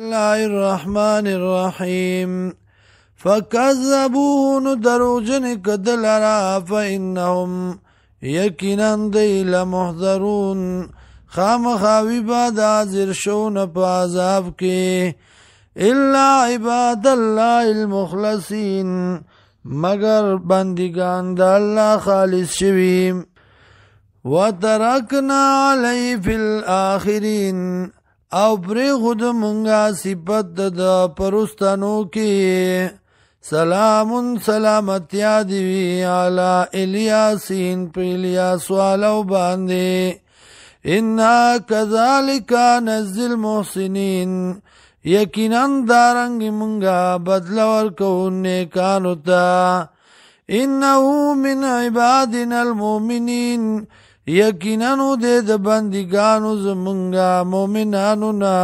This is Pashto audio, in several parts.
الله الرحمن الرحيم فكذبوه ندروجن كدلرا فإنهم يكنن دی لمحضرون خامخاوی بعد حاضر شون پا عذاب کے الا عباد اللہ المخلصین مگر بندگان دا اللہ خالص شویم وترکنا علی فی الاخرین او پری خود منگا صفت دا پرستانو کی سلام سلامتیا دیوی علی الیاسین پی الیاس والو باندے انا کذالک نزل المحسنین یقیناً دارنگ منگا بدلور کونے کانو تا انہو من عبادنا المومنین یقیناً دے د بندگانو زمنگا مومنانو نا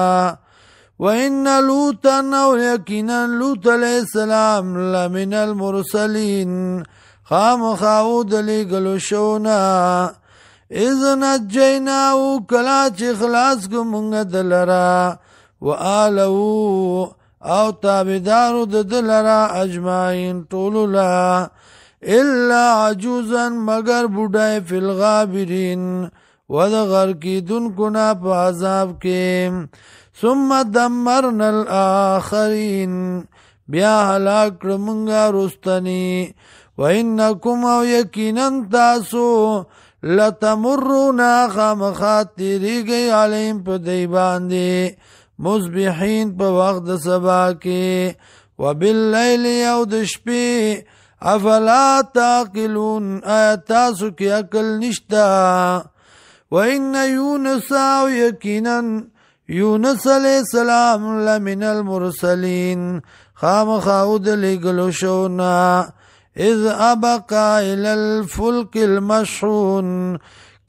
وَإِنَّ لُوطًا او یقیناً لوط علیہ السلام لمن المرسلین خام خاود لی گلو شونا اذ نجیناو کلا چی خلاص کو منگا دلرا وآلو او تابدارو دلرا اجمعین طولولا الا عجوزا مگر بودای فی الغابرین ودغر کی دن کنا پا عذاب کے ثم دمرنا الاخرین بیا حلاک منگا رستنی وَإِنَّكُمْ او یقیناً تاسو لتمرونا خامخات تیری گئی علیم پا دیباندی مصبحین پا وقت سبا کے وباللیل او دشپی افلا تاقلون آیتاسو کی عقل نشتا وَإِنَّ یونس او یقیناً یونس علیہ السلام لمن المرسلین خام خاود لگلو شونا اذ ابقا الى الفلک المشحون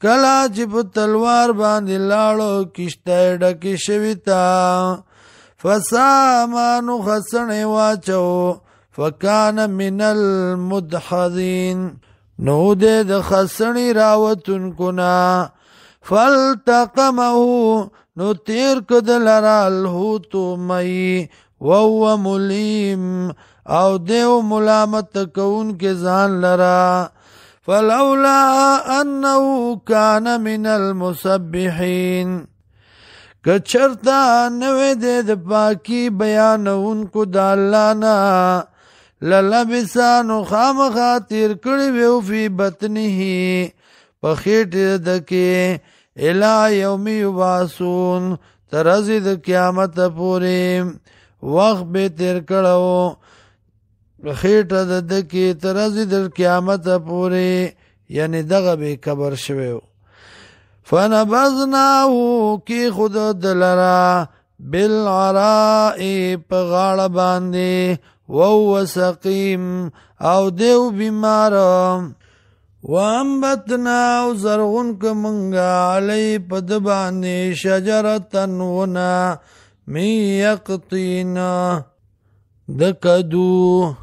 کلا جب تلوار باندې لاړو کشته ډکه شویتا فسامانو خسنه واچو فکان من المدحضین نو دې د خسنی راوتن کنا فالتقمه نو تیر کدلرا الحوتو مئی وهو ملیم او دیو ملامت کون کے زان لرا فلولا انه کان من المسبحین کچرتا نوے دے د پاکی بیانون کو دالانا للبسانو خام خاطر کڑی ویو فی بطنه پخیٹ دکے الى یوم یبعثون ترزی د قیامت پوری وقت بے تیر کڑو خیٹه د دکی ترازی در قیامت پوری یعنی دغه به قبر شویو فنبذناهو کی خود دلرا بالعراء پا غاڑ باندی وهو سقیم او دیو بیمار وانبتنا او زرغن کمنگا علی پد باندی شجرتن ونا می یقطین دکدو